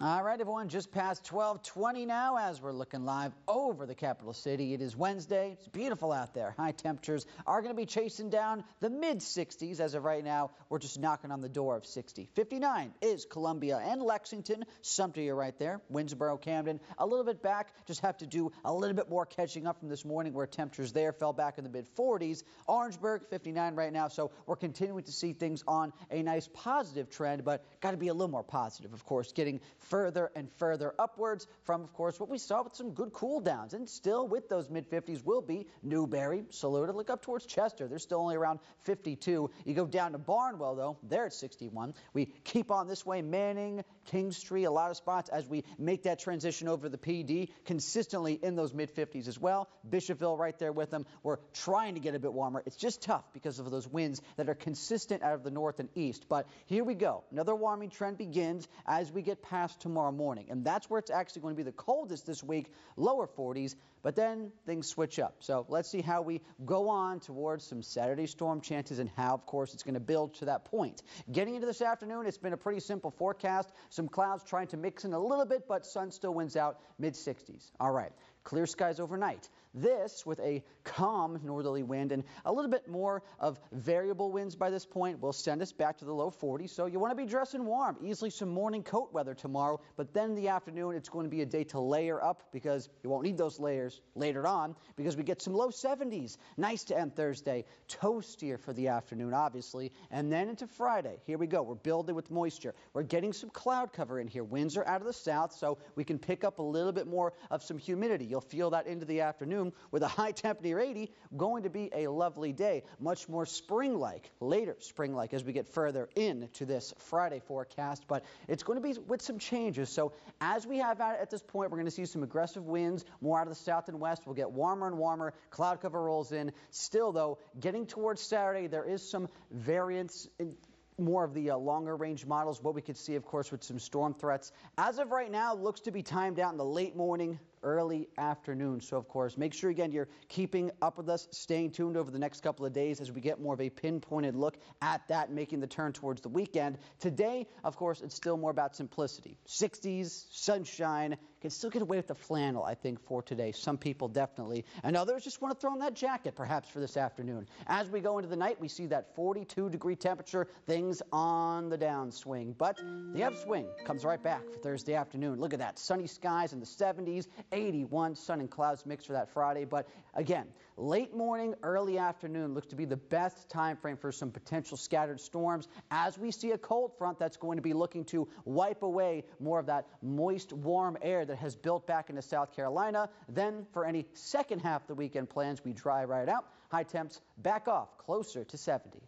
All right, everyone, just past 12:20 now as we're looking live over the capital city. It is Wednesday. It's beautiful out there. High temperatures are going to be chasing down the mid-60s. As of right now, we're just knocking on the door of 60. 59 is Columbia and Lexington. Sumter, you're right there. Winnsboro, Camden, a little bit back. Just have to do a little bit more catching up from this morning where temperatures there fell back in the mid-40s. Orangeburg, 59 right now. So we're continuing to see things on a nice positive trend, but got to be a little more positive, of course, getting further and further upwards from, of course, what we saw with some good cool downs. And still with those mid-50s will be Newberry, Saluda. Look up towards Chester. They're still only around 52. You go down to Barnwell, though, they're at 61. We keep on this way, Manning, Kingstree, a lot of spots as we make that transition over the PD, consistently in those mid-50s as well. Bishopville right there with them. We're trying to get a bit warmer. It's just tough because of those winds that are consistent out of the north and east. But here we go. Another warming trend begins as we get past tomorrow morning. And that's where it's actually going to be the coldest this week, lower 40s. But then things switch up. So let's see how we go on towards some Saturday storm chances and how, of course, it's going to build to that point. Getting into this afternoon, it's been a pretty simple forecast. Some clouds trying to mix in a little bit, but sun still wins out mid-60s. All right. Clear skies overnight. This with a calm northerly wind and a little bit more of variable winds by this point will send us back to the low 40s. So you want to be dressing warm. Easily some morning coat weather tomorrow. But then in the afternoon, it's going to be a day to layer up because you won't need those layers later on because we get some low 70s. Nice to end Thursday. Toastier for the afternoon, obviously. And then into Friday. Here we go. We're building with moisture. We're getting some cloud cover in here. Winds are out of the south, so we can pick up a little bit more of some humidity. You'll feel that into the afternoon with a high temp near 80. Going to be a lovely day. Much more spring-like, later spring-like as we get further into this Friday forecast. But it's going to be with some changes. So as we have at this point, we're going to see some aggressive winds more out of the south and west. We'll get warmer and warmer. Cloud cover rolls in. Still, though, getting towards Saturday, there is some variance in more of the longer range models. What we could see, of course, with some storm threats. As of right now, looks to be timed out in the late morning, early afternoon. So, of course, make sure, again, you're keeping up with us, staying tuned over the next couple of days as we get more of a pinpointed look at that, making the turn towards the weekend. Today, of course, it's still more about simplicity. 60s, sunshine. Can still get away with the flannel, I think, for today. Some people definitely. And others just want to throw on that jacket, perhaps, for this afternoon. As we go into the night, we see that 42-degree temperature. Things on the downswing. But the upswing comes right back for Thursday afternoon. Look at that. Sunny skies in the 70s. 81 sun and clouds mix for that Friday. But again, late morning, early afternoon looks to be the best time frame for some potential scattered storms as we see a cold front that's going to be looking to wipe away more of that moist, warm air that has built back into South Carolina. Then for any second half of the weekend plans, we dry right out. High temps back off closer to 70.